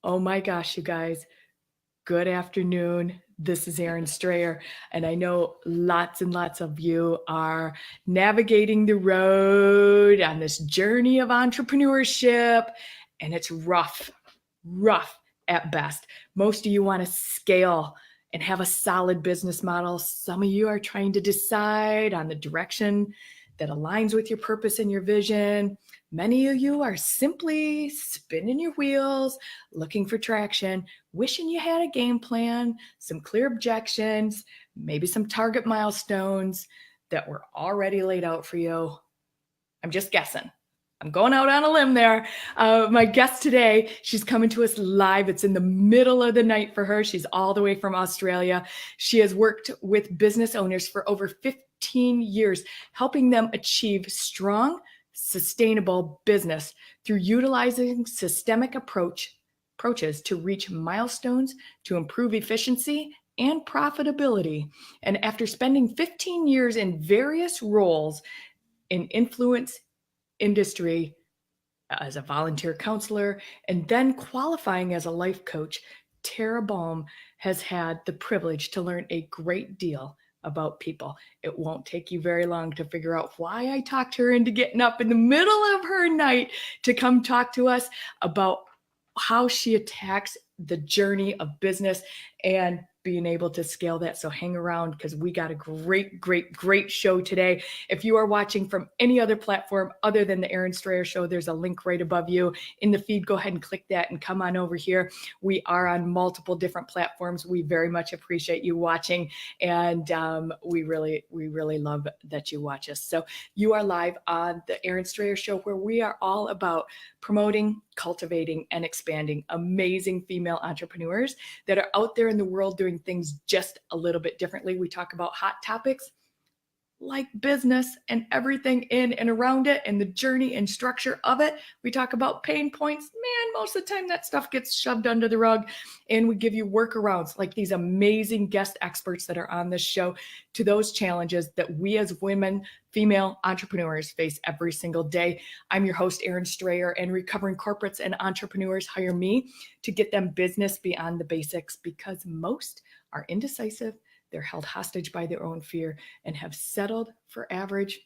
Oh my gosh, you guys. Good afternoon. This is Erin Strayer, and I know lots and lots of you are navigating the road on this journey of entrepreneurship, and it's rough at best. Most of you want to scale and have a solid business model. Some of you are trying to decide on the direction that aligns with your purpose and your vision. Many of you are simply spinning your wheels, looking for traction, wishing you had a game plan, some clear objections, maybe some target milestones that were already laid out for you. I'm just guessing. I'm going out on a limb there. My guest today, she's coming to us live. It's in the middle of the night for her. She's all the way from Australia. She has worked with business owners for over 15 years, helping them achieve strong, sustainable business through utilizing systemic approaches to reach milestones, to improve efficiency and profitability. And after spending 15 years in various roles in influence industry as a volunteer counselor and then qualifying as a life coach, Tara Bulum has had the privilege to learn a great deal about people. It won't take you very long to figure out why I talked her into getting up in the middle of her night to come talk to us about how she attacks the journey of business and being able to scale that. So hang around because we got a great show today. If you are watching from any other platform other than the Erin Strayer Show, there's a link right above you in the feed. Go ahead and click that and come on over here. We are on multiple different platforms. We very much appreciate you watching, and we really love that you watch us. So you are live on the Erin Strayer Show, where we are all about promoting, cultivating, and expanding amazing female entrepreneurs that are out there in the world doing things just a little bit differently. We talk about hot topics like business and everything in and around it and the journey and structure of it. We talk about pain points. Man, most of the time that stuff gets shoved under the rug, and we give you workarounds like these amazing guest experts that are on this show to those challenges that we as women, female entrepreneurs face every single day. I'm your host, Erin Strayer, and recovering corporates and entrepreneurs hire me to get them business beyond the basics because most are indecisive. They're held hostage by their own fear and have settled for average.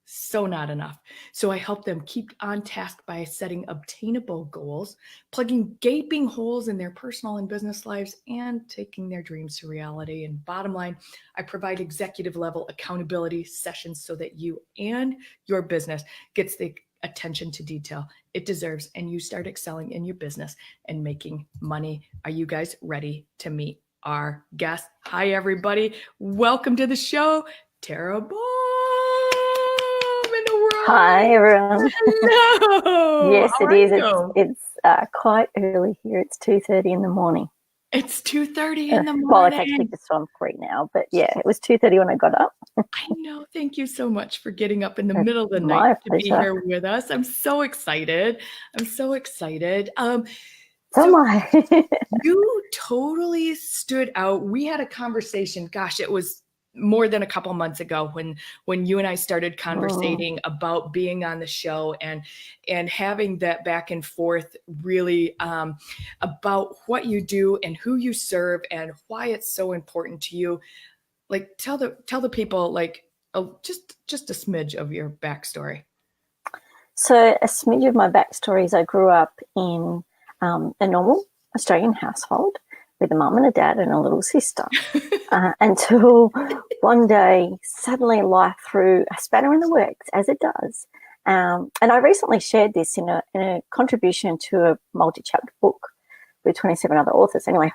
So not enough. So I help them keep on task by setting obtainable goals, plugging gaping holes in their personal and business lives, and taking their dreams to reality. And bottom line, I provide executive level accountability sessions so that you and your business gets the attention to detail it deserves, and you start excelling in your business and making money. Are you guys ready to meet our guest? Hi, everybody. Welcome to the show, Tara Bulum in the world. Hi, everyone. Hello. Yes, How it is. you? It's quite early here. It's 2:30 in the morning. It's 2:30 in the morning. Well, it's actually just on 3 now, but yeah, it was 2:30 when I got up. I know. Thank you so much for getting up in the middle of the My night to be pleasure. here with us. I'm so excited. So am I. You totally stood out. We had a conversation. Gosh, it was more than a couple months ago when you and I started conversating about being on the show and having that back and forth really about what you do and who you serve and why it's so important to you. Like tell the people like just a smidge of your backstory. So a smidge of my backstory is I grew up in a normal Australian household with a mum and a dad and a little sister until one day suddenly life threw a spanner in the works, as it does. And I recently shared this in a contribution to a multi-chapter book with 27 other authors. Anyway,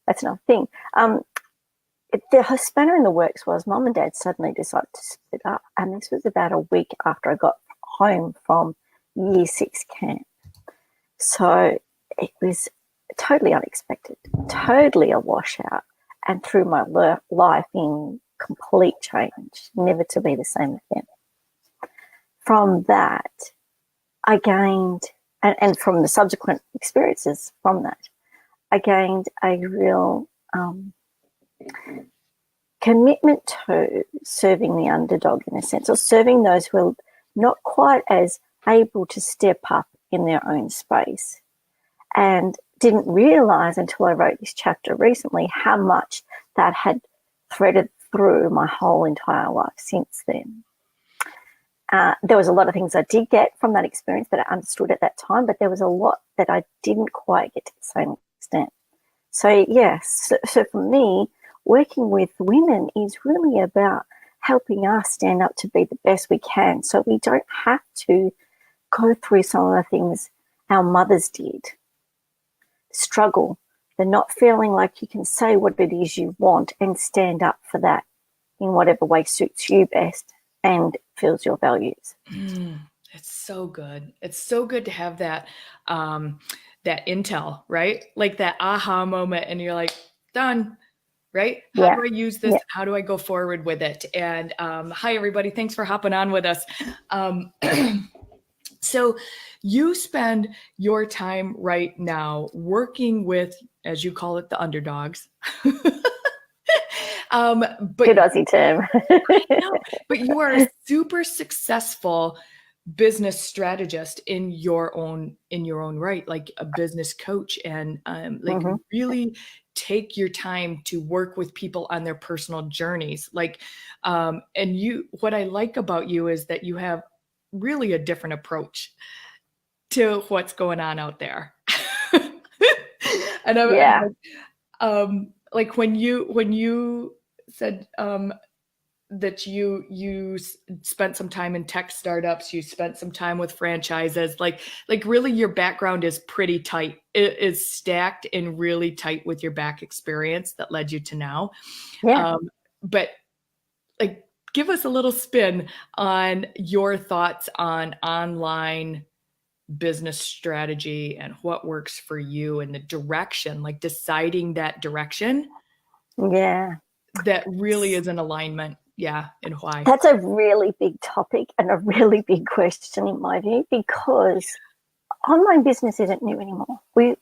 that's another thing. The spanner in the works was mum and dad suddenly decided to split up, and this was about a week after I got home from year 6 camp. So it was totally unexpected, totally a washout, and threw my life in complete change, never to be the same again. From that, I gained, and from the subsequent experiences from that, I gained a real commitment to serving the underdog in a sense, or serving those who are not quite as able to step up in their own space, and didn't realize until I wrote this chapter recently how much that had threaded through my whole entire life since then. There was a lot of things I did get from that experience that I understood at that time, but there was a lot that I didn't quite get to the same extent. So, yes, so for me, working with women is really about helping us stand up to be the best we can, so we don't have to go through some of the things our mothers did. Struggle, the not feeling like you can say what it is you want and stand up for that in whatever way suits you best and fills your values. It's so good. It's so good to have that that intel, right? Like that aha moment, and you're like, done, right? How Yeah. do I use this? Yeah. How do I go forward with it? And hi, everybody. Thanks for hopping on with us. So you spend your time right now working with, as you call it, the underdogs. But Good Aussie term. no, but you are a super successful business strategist in your own right, like a business coach, and like really take your time to work with people on their personal journeys. Like, and you, what I like about you is that you have really a different approach to what's going on out there. And like when you said that you spent some time in tech startups, you spent some time with franchises, like really your background is pretty tight. It is stacked and really tight with your back experience that led you to now. Yeah. But like, give us a little spin on your thoughts on online business strategy and what works for you and the direction, like deciding that direction. Yeah. That really is in alignment. Yeah. And why? That's a really big topic and a really big question in my view, because online business isn't new anymore. We've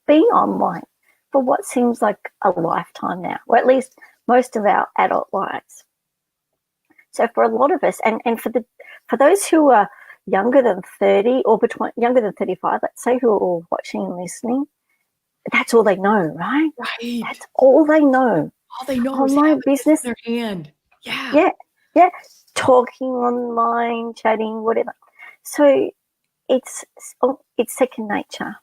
been online for what seems like a lifetime now, or at least most of our adult lives. So for a lot of us, and for those who are younger than 30 or younger than 35, let's say, who are all watching and listening, that's all they know, right? Right. That's all they know. All they know online is business in their hand. Yeah. Yeah. Yeah. Talking online, chatting, whatever. So it's second nature.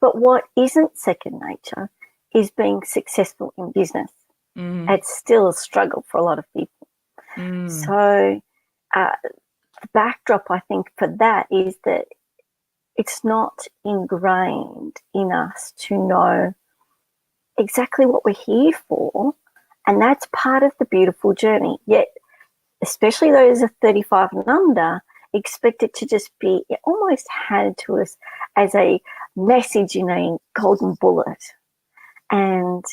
But what isn't second nature is being successful in business. It's still a struggle for a lot of people. So the backdrop, I think, for that is that it's not ingrained in us to know exactly what we're here for, and that's part of the beautiful journey. Yet, especially those of 35 and under, expect it to just be almost handed to us as a message in a golden bullet. And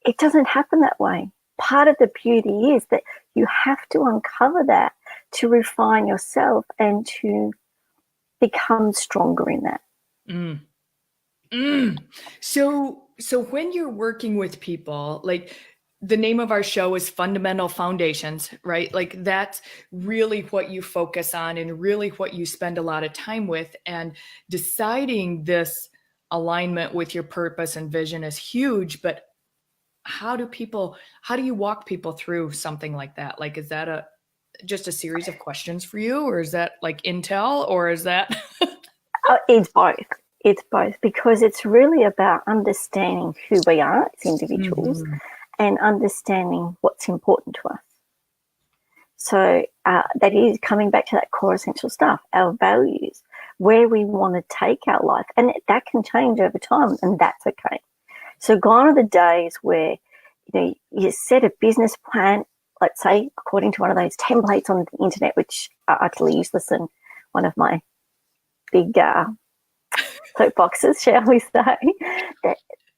it doesn't happen that way. Part of the beauty is that you have to uncover that to refine yourself and to become stronger in that. So when you're working with people, like the name of our show is Fundamental Foundations, right? Like that's really what you focus on and really what you spend a lot of time with. And deciding this alignment with your purpose and vision is huge. But how do you walk people through something like that? Like, is that just a series of questions for you, or is that like intel, or is that? It's both. It's both, because it's really about understanding who we are as individuals and understanding what's important to us. So that is coming back to that core essential stuff, our values, where we want to take our life. And that can change over time, and that's okay. So gone are the days where you set a business plan, let's say, according to one of those templates on the internet, which are utterly useless and one of my big soapboxes, shall we say.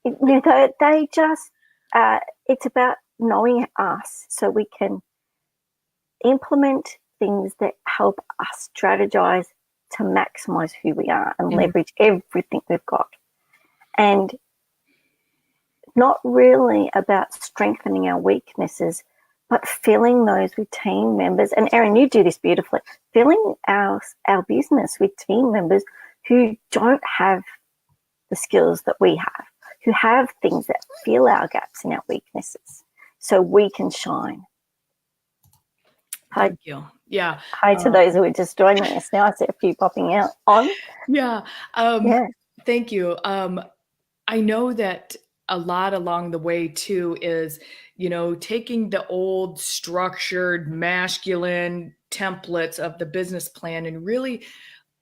They just, it's about knowing us so we can implement things that help us strategize to maximize who we are and leverage everything we've got. And not really about strengthening our weaknesses, but filling those with team members. And Erin, you do this beautifully, filling our business with team members who don't have the skills that we have, who have things that fill our gaps and our weaknesses so we can shine. Thank you. Yeah. Hi to those who are just joining us now. I see a few popping out on. Yeah. Yeah. Thank you. I know that a lot along the way too is, taking the old structured masculine templates of the business plan and really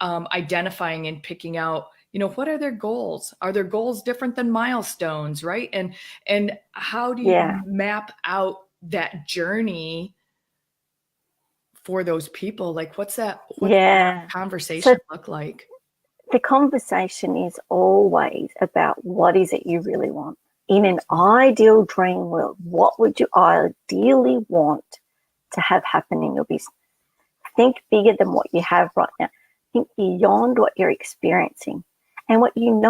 identifying and picking out, what are their goals? Are their goals different than milestones, right? And how do you map out that journey for those people? Like, what's that conversation look like? The conversation is always about what is it you really want. In an ideal dream world, what would you ideally want to have happen in your business? Think bigger than what you have right now. Think beyond what you're experiencing. And what you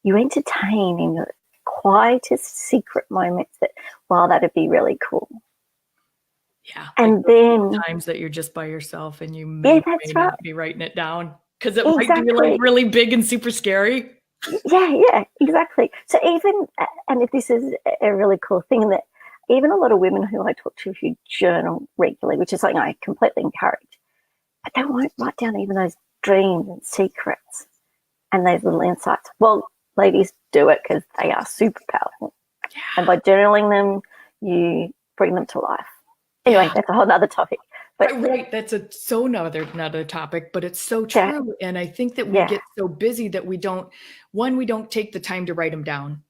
entertain in the quietest secret moments that, wow, that'd be really cool. Yeah. And then times that you're just by yourself and you may not be writing it down because it might be like really big and super scary. Yeah, exactly. So even, and if this is a really cool thing, that even a lot of women who I talk to who journal regularly, which is something I completely encourage, but they won't write down even those dreams and secrets and those little insights. Well, ladies, do it because they are super powerful. Yeah. And by journaling them, you bring them to life. Anyway, that's a whole other topic. But right, that's another topic, but it's so true. And I think that we get so busy that we don't take the time to write them down,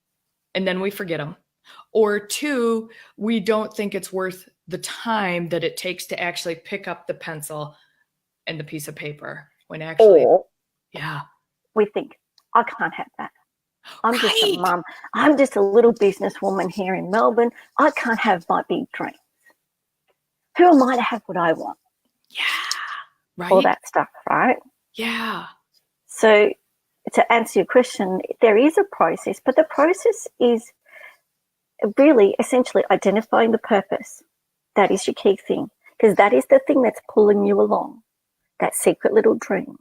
and then we forget them. Or two, we don't think it's worth the time that it takes to actually pick up the pencil and the piece of paper when actually, we think, I can't have that. I'm just a mum. I'm just a little businesswoman here in Melbourne. I can't have my big dreams. Who am I to have what I want? Yeah, right. All that stuff, right? Yeah. So to answer your question, there is a process, but the process is really essentially identifying the purpose. That is your key thing, because that is the thing that's pulling you along, that secret little dream.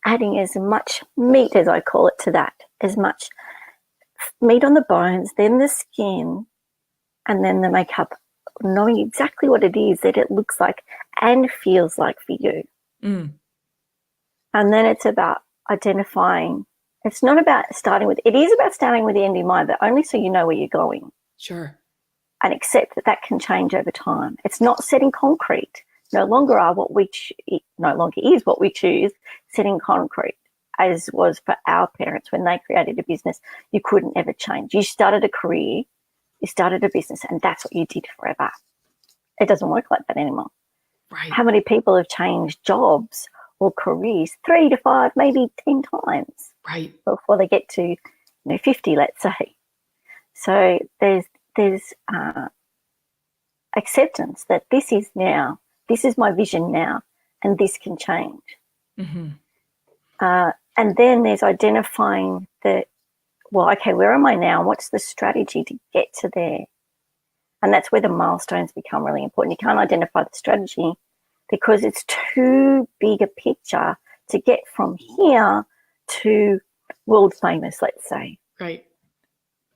Adding as much meat, as I call it, to that, as much meat on the bones, then the skin, and then the makeup, knowing exactly what it is that it looks like and feels like for you. And then it's about identifying. It's not about it is about starting with the end in mind, but only so you know where you're going. Sure. And accept that can change over time. It's not set in concrete. No longer is what we choose set in concrete, as was for our parents when they created a business. You couldn't ever change. You started a career, you started a business, and that's what you did forever. It doesn't work like that anymore. Right. How many people have changed jobs or careers 3 to 5, maybe 10 times, right, before they get to 50, let's say. So there's acceptance that this is my vision now, and this can change. And then there's identifying where am I now? What's the strategy to get to there? And that's where the milestones become really important. You can't identify the strategy because it's too big a picture to get from here to world famous, let's say. Right.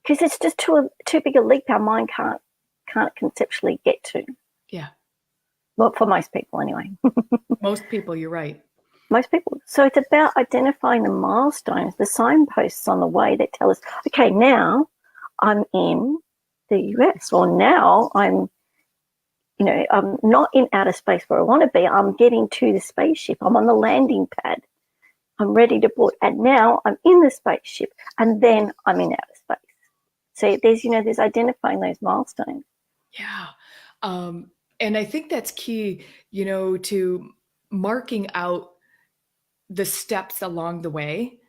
Because it's just too big a leap our mind can't conceptually get to. Yeah. Well, for most people anyway. Most people, you're right. Most people. So it's about identifying the milestones, the signposts on the way that tell us, okay, now I'm in the US, or now I'm not in outer space where I want to be. I'm getting to the spaceship. I'm on the landing pad. I'm ready to board. And now I'm in the spaceship, and then I'm in outer space. So there's identifying those milestones. Yeah. And I think that's key, to marking out the steps along the way.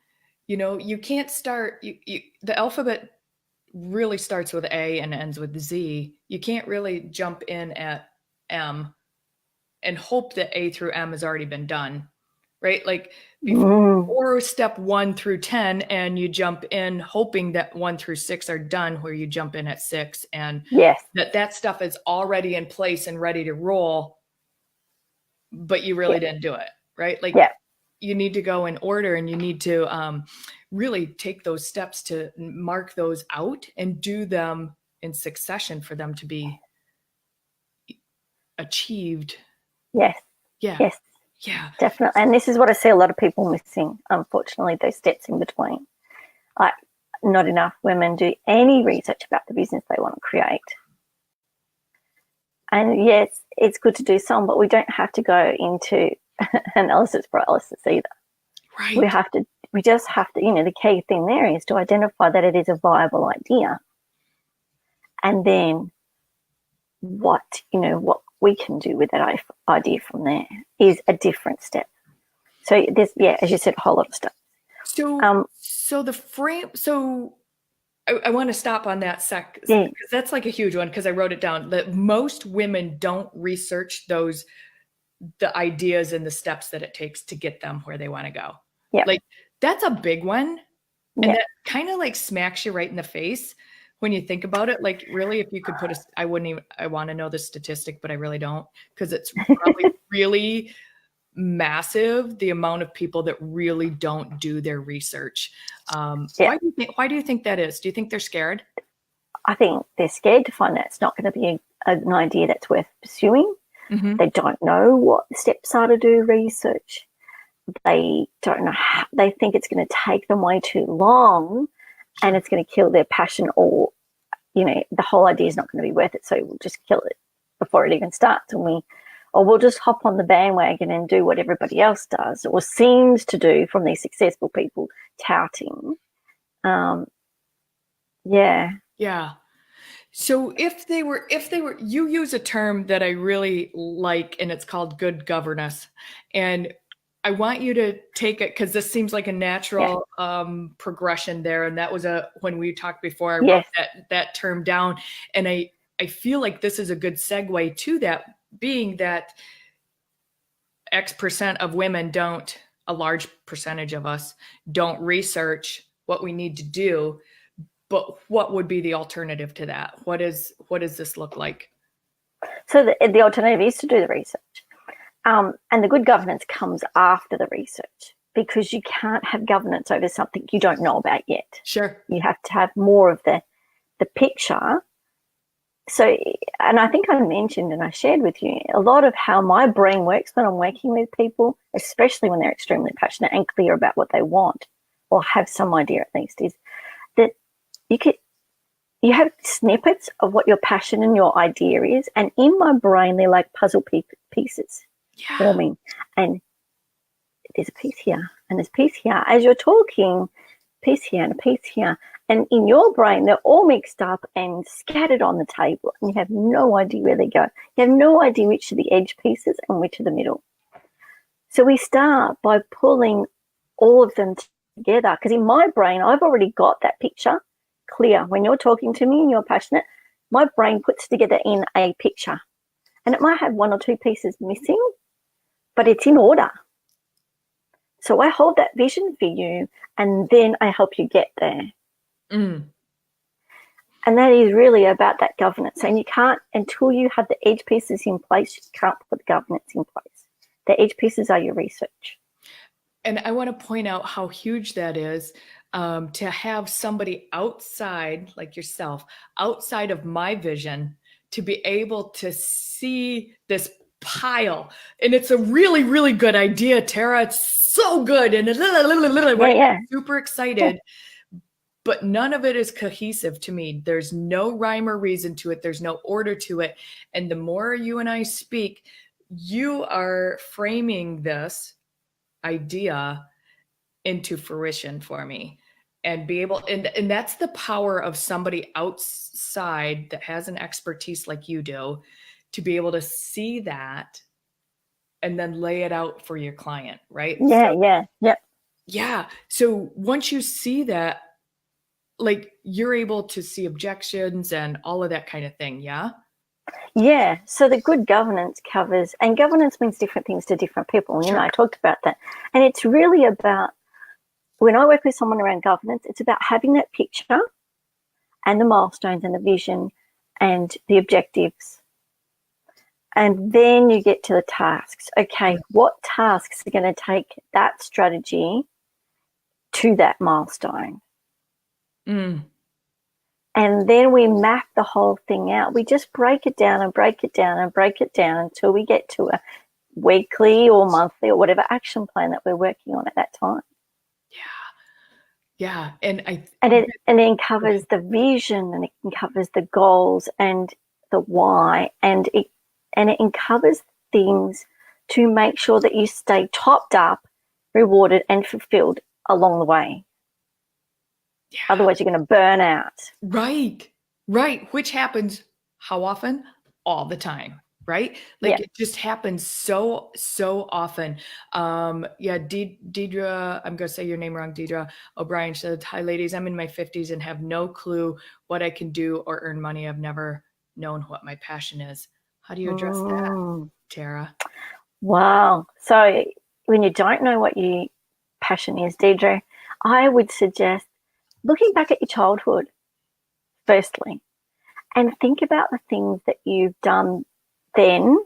You can't start, the alphabet really starts with A and ends with Z. You can't really jump in at M and hope that A through M has already been done, right? Like or step 1 through 10, and you jump in hoping that 1 through 6 are done, where you jump in at 6, and that stuff is already in place and ready to roll, but you really didn't do it, right? Like you need to go in order, and you need to really take those steps to mark those out and do them in succession for them to be achieved. Yes. Yeah. Yes. Yeah. Definitely. And this is what I see a lot of people missing, unfortunately, those steps in between. Like, not enough women do any research about the business they want to create. And yes, it's good to do some, but we don't have to go into analysis paralysis either. Right. We just have to, the key thing there is to identify that it is a viable idea. And then what we can do with that idea from there is a different step. So there's, as you said, a whole lot of stuff. So the frame, so I want to stop on that because that's like a huge one, because I wrote it down, that most women don't research the ideas and the steps that it takes to get them where they want to go. Yeah. Like, that's a big one. And that kind of like smacks you right in the face when you think about it. Like, really, if you could put I want to know the statistic, but I really don't, because it's probably really massive, the amount of people that really don't do their research. Why do you think that is? Do you think they're scared? I think they're scared to find that it's not going to be an idea that's worth pursuing. Mm-hmm. They don't know what the steps are to do research. They don't know how, they think it's going to take them way too long and it's going to kill their passion, or, the whole idea is not going to be worth it. So we'll just kill it before it even starts. Or we'll just hop on the bandwagon and do what everybody else does or seems to do from these successful people touting. Yeah. So if they were, you use a term that I really like, and it's called good governance. And I want you to take it, because this seems like a natural progression there. And that was when we talked before, I wrote that term down. And I feel like this is a good segue to that, being that X% of women a large percentage of us don't research what we need to do. But what would be the alternative to that? What does this look like? So the alternative is to do the research. And the good governance comes after the research, because you can't have governance over something you don't know about yet. Sure. You have to have more of the picture. So, and I think I mentioned and I shared with you a lot of how my brain works when I'm working with people, especially when they're extremely passionate and clear about what they want, or have some idea at least, is that you have snippets of what your passion and your idea is, and in my brain they're like puzzle pieces forming, and there's a piece here and there's a piece here. As you're talking, piece here and a piece here, and in your brain they're all mixed up and scattered on the table, and you have no idea where they go. You have no idea which are the edge pieces and which are the middle. So we start by pulling all of them together, because in my brain I've already got that picture clear. When you're talking to me and you're passionate, my brain puts together in a picture, and it might have one or two pieces missing, but it's in order. So I hold that vision for you, and then I help you get there. And that is really about that governance. And you can't, until you have the edge pieces in place, you can't put the governance in place. The edge pieces are your research. And I want to point out how huge that is, to have somebody outside, like yourself, outside of my vision, to be able to see this pile. And it's a really, really good idea, Tara. It's so good. And super excited. But none of it is cohesive to me. There's no rhyme or reason to it. There's no order to it. And the more you and I speak, you are framing this idea into fruition for me, and be able, and that's the power of somebody outside that has an expertise like you do, to be able to see that and then lay it out for your client, right? Yeah. So once you see that, like, you're able to see objections and all of that kind of thing. Yeah. So the good governance covers, and governance means different things to different people. Sure. I talked about that. And it's really about, when I work with someone around governance, it's about having that picture and the milestones and the vision and the objectives. And then you get to the tasks. Okay, what tasks are going to take that strategy to that milestone? Mm. And then we map the whole thing out. We just break it down and break it down and break it down until we get to a weekly or monthly or whatever action plan that we're working on at that time. Yeah. And it covers the vision, and it covers the goals and the why, and it covers things to make sure that you stay topped up, rewarded, and fulfilled along the way. Yeah. Otherwise, you're going to burn out. Right. Which happens how often? All the time. Right? Like, it just happens so often. Deidre, I'm going to say your name wrong, Deidre O'Brien said, "Hi ladies, I'm in my 50s and have no clue what I can do or earn money. I've never known what my passion is." How do you address that, Tara? Wow. So when you don't know what your passion is, Deidre, I would suggest looking back at your childhood, firstly, and think about the things that you've done then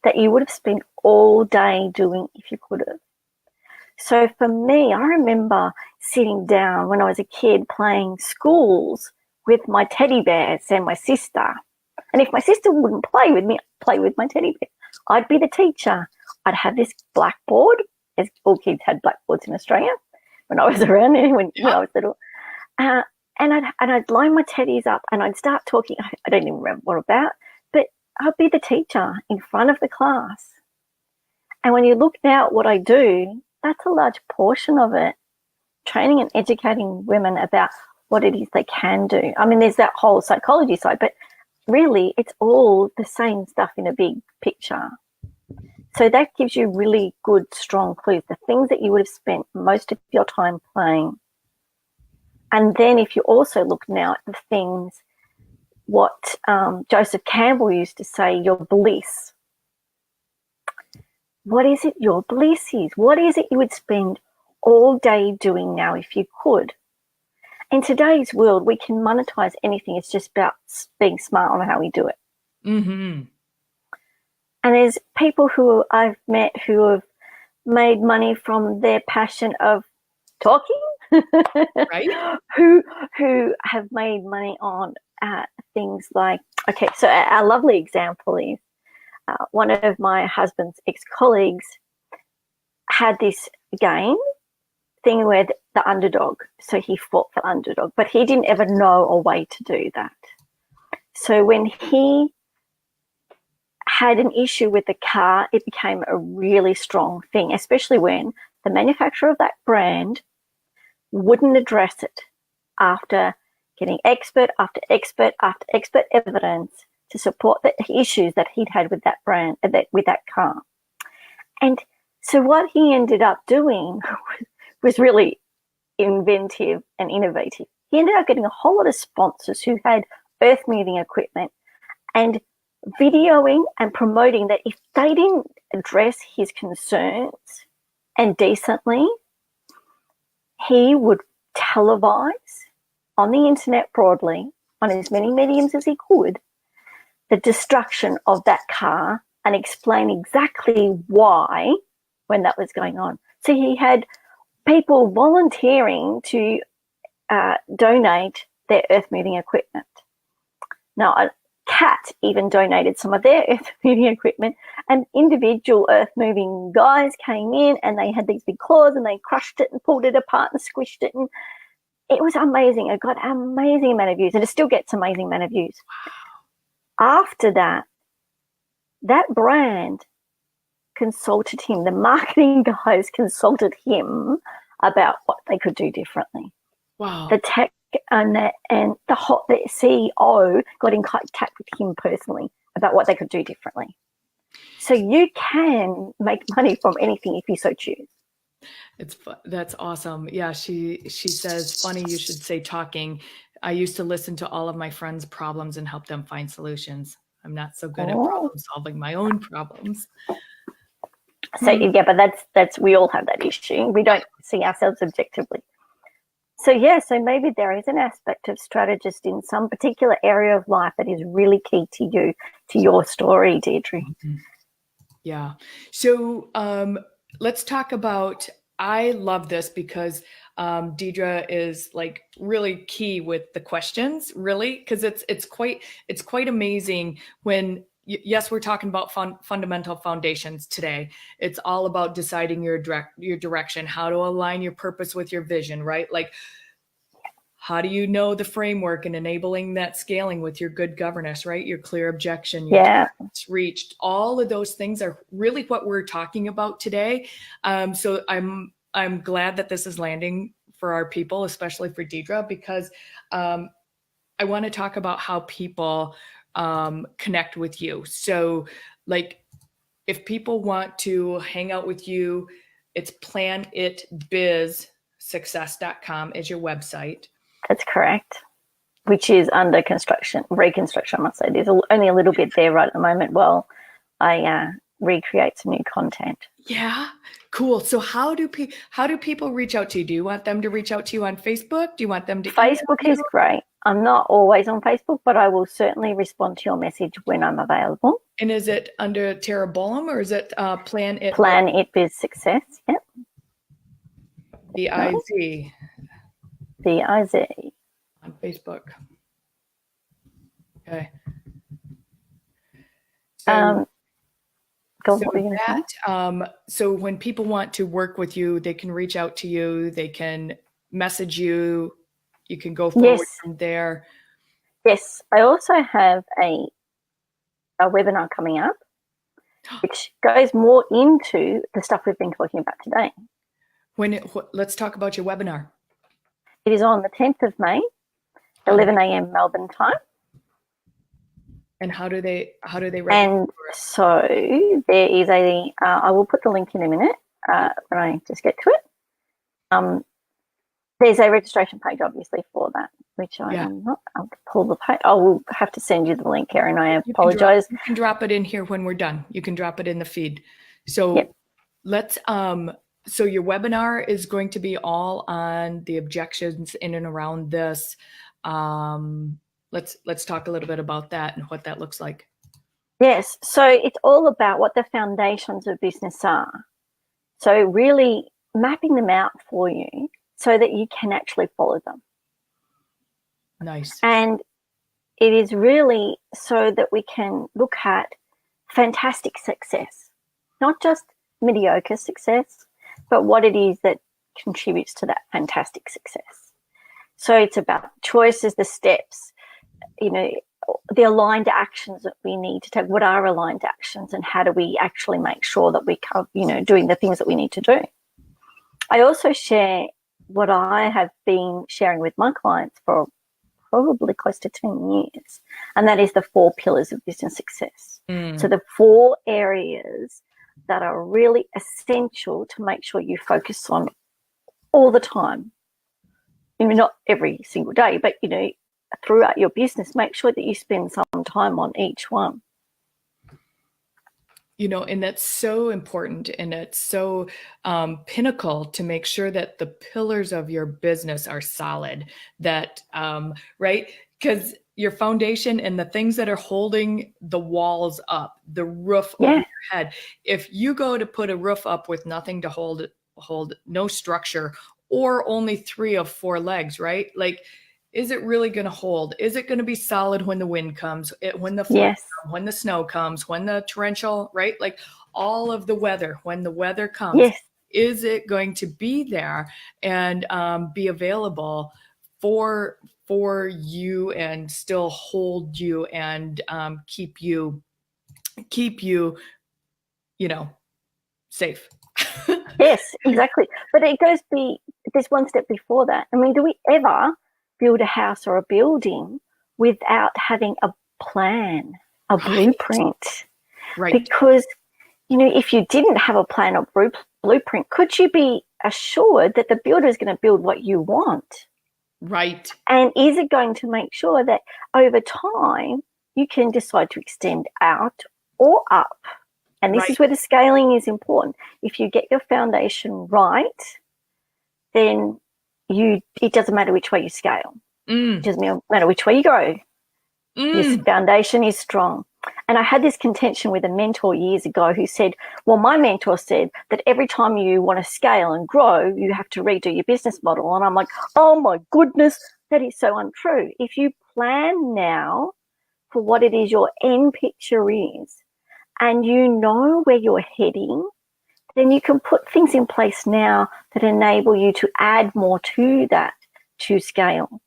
that you would have spent all day doing if you could have. So for me, I remember sitting down when I was a kid playing schools with my teddy bears and my sister. And if my sister wouldn't play with me, I'd play with my teddy bear. I'd be the teacher. I'd have this blackboard, as all kids had blackboards in Australia when I was around, when I was little. And I'd line my teddies up and I'd start talking. I don't even remember what about, but I'd be the teacher in front of the class. And when you look now at what I do, that's a large portion of it, training and educating women about what it is they can do. I mean, there's that whole psychology side, but really it's all the same stuff in a big picture. So that gives you really good, strong clues, the things that you would have spent most of your time playing. And then if you also look now at the things, what Joseph Campbell used to say, your bliss. What is it your bliss is? What is it you would spend all day doing now if you could? In today's world, we can monetize anything. It's just about being smart on how we do it. Mm-hmm. And there's people who I've met who have made money from their passion of talking, right? who have made money on things like, okay, so our lovely example is one of my husband's ex-colleagues had this game thing where the underdog, so he fought for underdog, but he didn't ever know a way to do that. So when he had an issue with the car, it became a really strong thing, especially when the manufacturer of that brand wouldn't address it after getting expert after expert after expert evidence to support the issues that he'd had with that brand, with that car. And so what he ended up doing was really inventive and innovative. He ended up getting a whole lot of sponsors who had earth-moving equipment and videoing and promoting that if they didn't address his concerns and decently, he would televise on the internet broadly, on as many mediums as he could, the destruction of that car and explain exactly why when that was going on. So he had people volunteering to donate their earth-moving equipment. Now, Cat even donated some of their earth-moving equipment, and individual earth-moving guys came in and they had these big claws and they crushed it and pulled it apart and squished it, and it was amazing. It got an amazing amount of views, and it still gets amazing amount of views. After that, that brand consulted him. The marketing guys consulted him about what they could do differently. Wow. The tech and the CEO got in contact with him personally about what they could do differently. So you can make money from anything if you so choose. That's awesome. Yeah, she says, funny you should say talking. I used to listen to all of my friends' problems and help them find solutions. I'm not so good at problem solving my own problems. So yeah, but that's we all have that issue. We don't see ourselves objectively. So maybe there is an aspect of strategist in some particular area of life that is really key to you, to your story, Deirdre. Yeah. So let's talk about, I love this because Deidre is like really key with the questions, really, because it's quite amazing when yes, we're talking about fundamental foundations today. It's all about deciding your direction, how to align your purpose with your vision, right? Like, how do you know the framework and enabling that scaling with your good governance, right? Your clear objection, your targets reached, all of those things are really what we're talking about today. So I'm glad that this is landing for our people, especially for Deidre, because I want to talk about how people connect with you. So like, if people want to hang out with you, it's planitbizsuccess.com is your website. That's correct. Which is under reconstruction, I must say. There's only a little bit there right at the moment while I recreate some new content. Yeah, cool. So how do people reach out to you? Do you want them to reach out to you on Facebook? Do you want them to Facebook is great. I'm not always on Facebook, but I will certainly respond to your message when I'm available. And is it under Tara Bulum or is it Plan It Biz Success? Yep. BIZ? BIZ. On Facebook. Okay. So, so when people want to work with you, they can reach out to you, they can message you, you can go forward from there. Yes. I also have a webinar coming up, which goes more into the stuff we've been talking about today. Let's talk about your webinar. It is on the 10th of May, 11 a.m. Melbourne time. And how do they register? And so there is I will put the link in a minute when I just get to it. There's a registration page, obviously, for that, which I am not able to pull the page. I will have to send you the link, Erin. I apologize. You can drop it in here when we're done. You can drop it in the feed. So let's, so your webinar is going to be all on the objections in and around this. Let's talk a little bit about that and what that looks like. Yes. So it's all about what the foundations of business are. So really mapping them out for you so that you can actually follow them. Nice. And it is really so that we can look at fantastic success, not just mediocre success, but what it is that contributes to that fantastic success. So it's about choices, the steps, the aligned actions that we need to take. What are aligned actions and how do we actually make sure that we are, doing the things that we need to do? I also share what I have been sharing with my clients for probably close to 10 years, and that is the 4 pillars of business success. So the 4 areas that are really essential to make sure you focus on all the time. Not every single day, but, throughout your business, make sure that you spend some time on each one. And that's so important, and it's so pinnacle to make sure that the pillars of your business are solid, that, right? Because your foundation and the things that are holding the walls up, the roof over your head, if you go to put a roof up with nothing to hold no structure, or only 3 of 4 legs, right? Like, is it really going to hold? Is it going to be solid when the wind comes, when the flood comes, when the snow comes, when the torrential, right? Like all of the weather, when the weather comes, is it going to be there and be available for you and still hold you and keep you, safe? Yes, exactly. But there's one step before that. I mean, do we ever build a house or a building without having a plan, a blueprint? Right. Because, if you didn't have a plan or blueprint, could you be assured that the builder is going to build what you want? Right. And is it going to make sure that over time you can decide to extend out or up? And this is where the scaling is important. If you get your foundation right, then it doesn't matter which way you scale. Mm. It doesn't matter which way you go. Your foundation is strong. And I had this contention with a mentor years ago who said, well, my mentor said that every time you want to scale and grow, you have to redo your business model. And I'm like, oh my goodness, that is so untrue. If you plan now for what it is your end picture is, and you know where you're heading, then you can put things in place now that enable you to add more to that to scale.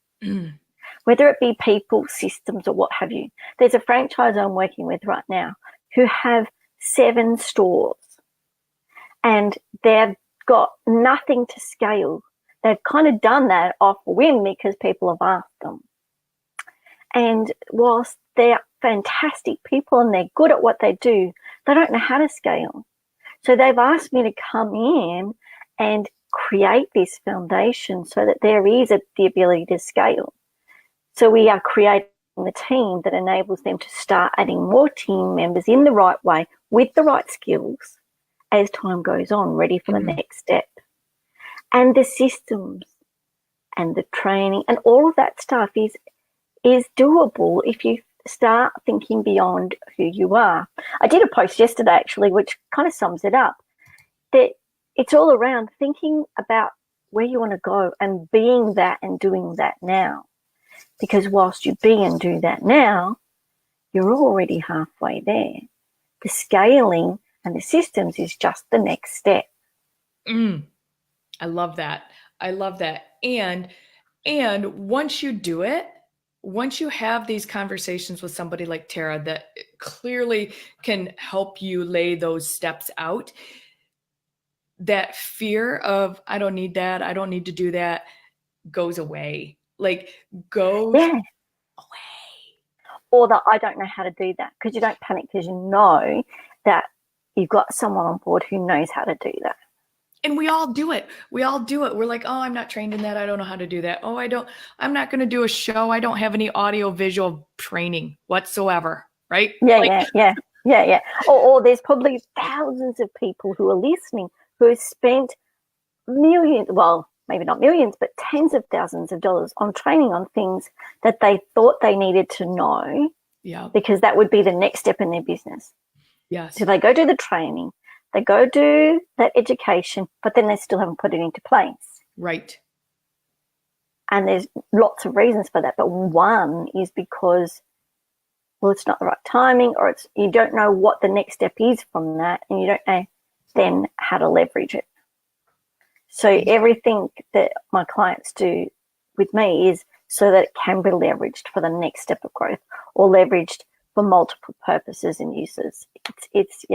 Whether it be people, systems, or what have you. There's a franchise I'm working with right now who have 7 stores, and they've got nothing to scale. They've kind of done that off a whim because people have asked them. And whilst they're fantastic people and they're good at what they do, they don't know how to scale. So they've asked me to come in and create this foundation so that there is the ability to scale. So we are creating the team that enables them to start adding more team members in the right way with the right skills as time goes on, ready for the next step. And the systems and the training and all of that stuff is doable if you start thinking beyond who you are. I did a post yesterday, actually, which kind of sums it up, that it's all around thinking about where you want to go and being that and doing that now. Because whilst you be and do that now, you're already halfway there. The scaling and the systems is just the next step. I love that. I love that. And once you do it, once you have these conversations with somebody like Tara that clearly can help you lay those steps out, that fear of, I don't need that, I don't need to do that, goes away. Goes away. Or that I don't know how to do that, because you don't panic because you know that you've got someone on board who knows how to do that. And we all do it. We're like, oh, I'm not trained in that. I don't know how to do that. Oh, I'm not going to do a show. I don't have any audio visual training whatsoever. Right? Yeah. Or there's probably thousands of people who are listening who have spent millions, well, maybe not millions, but tens of thousands of dollars on training on things that they thought they needed to know. Yeah. Because that would be the next step in their business. Yes. So they go do the training, they go do that education, but then they still haven't put it into place. Right. And there's lots of reasons for that. But one is because, well, it's not the right timing, or you don't know what the next step is from that, and you don't know then how to leverage it. So everything that my clients do with me is so that it can be leveraged for the next step of growth, or leveraged for multiple purposes and uses. It's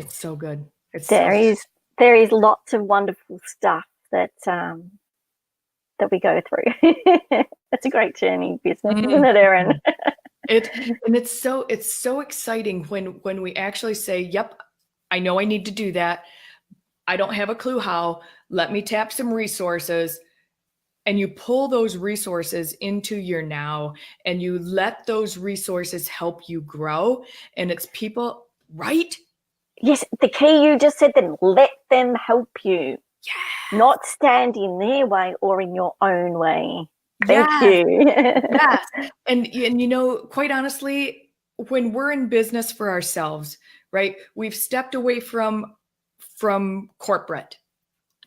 so good. There is lots of wonderful stuff that we go through. It's a great journey business, isn't it, Erin? It's so exciting when we actually say, yep, I know I need to do that. I don't have a clue how. Let me tap some resources. And you pull those resources into your now, and you let those resources help you grow. And it's people, right? Yes, the key you just said, then let them help you. Yes. Not stand in their way or in your own way. Thank you. Yes. And quite honestly, when we're in business for ourselves, right, we've stepped away from corporate.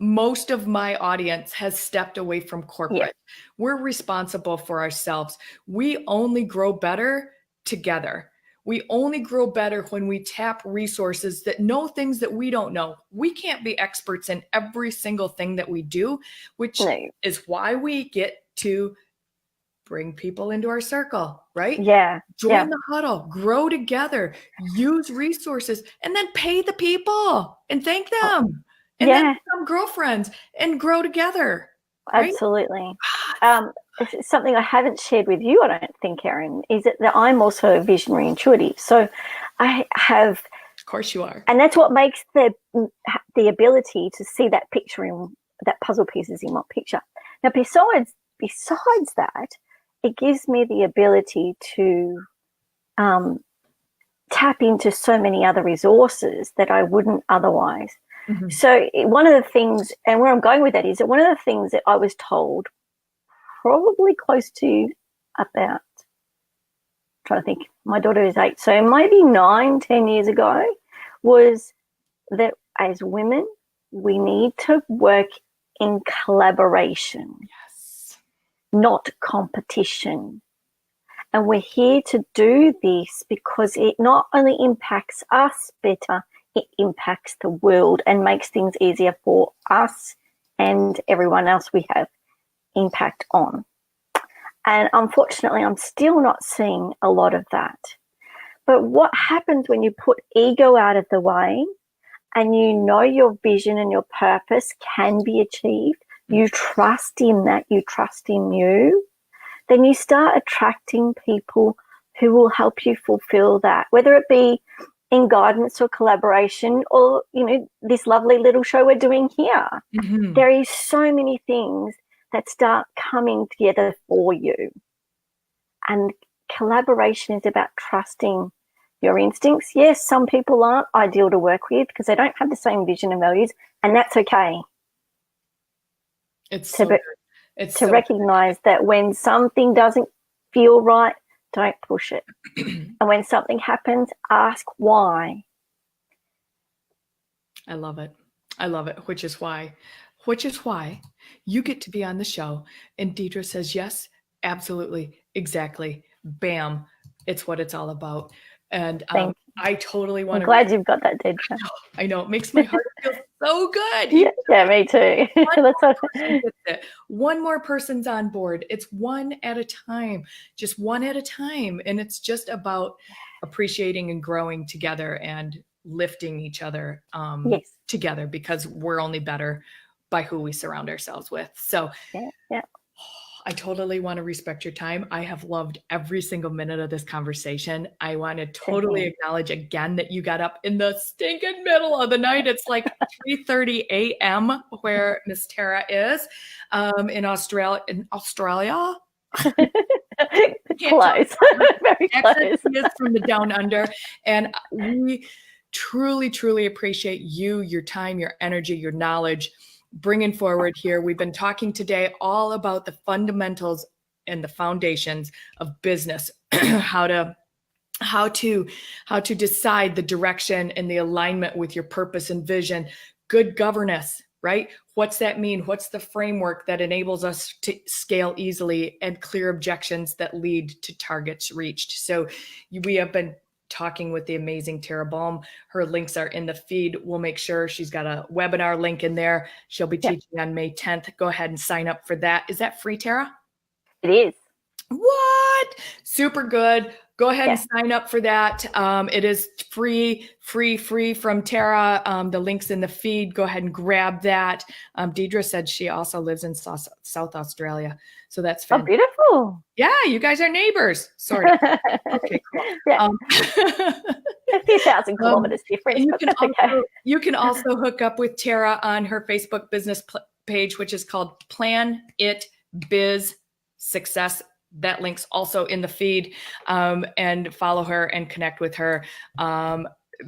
Most of my audience has stepped away from corporate. Yeah. We're responsible for ourselves. We only grow better together. We only grow better when we tap resources that know things that we don't know. We can't be experts in every single thing that we do, which is why we get to bring people into our circle, right? Yeah. Join the huddle, grow together, use resources, and then pay the people and thank them. And then become girlfriends and grow together. Right? Absolutely. Something I haven't shared with you, I don't think, Erin, is that I'm also a visionary intuitive. So I have... Of course you are. And that's what makes the ability to see that picture in that puzzle pieces in one picture. Now, besides that, it gives me the ability to tap into so many other resources that I wouldn't otherwise. Mhm. So one of the things, and where I'm going with that is that one of the things that I was told probably close to about, trying to think, my daughter is 8, so maybe 9, 10 years ago, was that as women, we need to work in collaboration, Yes. not competition. And we're here to do this because it not only impacts us better, it impacts the world and makes things easier for us and everyone else we have impact on. And unfortunately, I'm still not seeing a lot of that. But what happens when you put ego out of the way and you know your vision and your purpose can be achieved, you trust in that, you trust in you, then you start attracting people who will help you fulfill that, whether it be in guidance or collaboration or, this lovely little show we're doing here. Mm-hmm. There is so many things that start coming together for you. And collaboration is about trusting your instincts. Yes, some people aren't ideal to work with because they don't have the same vision and values, and that's okay. It's so good. It's to so recognize that when something doesn't feel right, don't push it. And when something happens, ask why. I love it. I love it, which is why you get to be on the show. And Deidre says, yes, absolutely, exactly. Bam. It's what it's all about. And I totally want I'm to. glad you've got that, Deidre. I know. It makes my heart feel so good. Yeah, me too. One more person's on board. It's one at a time, just one at a time. And it's just about appreciating and growing together and lifting each other together, because we're only better by who we surround ourselves with. So yeah. I totally want to respect your time. I have loved every single minute of this conversation. I want to totally acknowledge again that you got up in the stinking middle of the night. It's like 3:30 a.m. where Miss Tara is in Australia. Close. Very close. She is from the down under. And we truly, truly appreciate you, your time, your energy, your knowledge bringing forward here. We've been talking today all about the fundamentals and the foundations of business, how to decide the direction and the alignment with your purpose and vision, good governance, right? What's that mean? What's the framework that enables us to scale easily, and clear objections that lead to targets reached? So we have been talking with the amazing Tara Bulum. Her links are in the feed. We'll make sure she's got a webinar link in there. She'll be teaching on May 10th. Go ahead and sign up for that. Is that free, Tara? It is. What? Super good. Go ahead and sign up for that. It is free from Tara. The link's in the feed. Go ahead and grab that. Deidre said she also lives in South Australia. So that's fantastic. Oh, beautiful. Yeah, you guys are neighbors. Sort of. Okay, cool. Yeah. A few thousand kilometers difference. You can also hook up with Tara on her Facebook business page, which is called Plan It Biz Success. That link's also in the feed, and follow her and connect with her,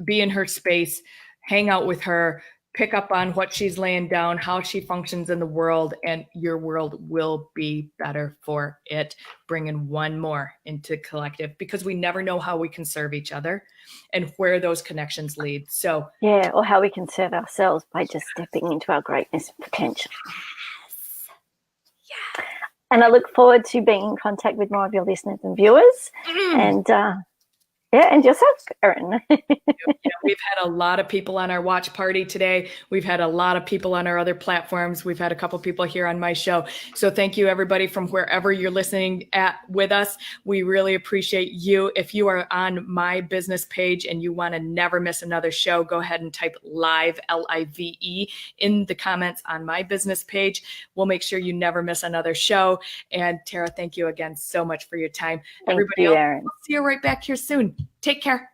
be in her space, hang out with her, pick up on what she's laying down, how she functions in the world, and your world will be better for it. Bringing one more into collective, because we never know how we can serve each other and where those connections lead. So or how we can serve ourselves by just stepping into our greatness and potential. Yeah. And I look forward to being in contact with more of your listeners and viewers. And and yourself, Erin. We've had a lot of people on our watch party today. We've had a lot of people on our other platforms. We've had a couple people here on my show. So thank you, everybody, from wherever you're listening with us. We really appreciate you. If you are on my business page and you want to never miss another show, go ahead and type live, L-I-V-E, in the comments on my business page. We'll make sure you never miss another show. And Tara, thank you again so much for your time. Thank you, Erin. We'll see you right back here soon. Take care.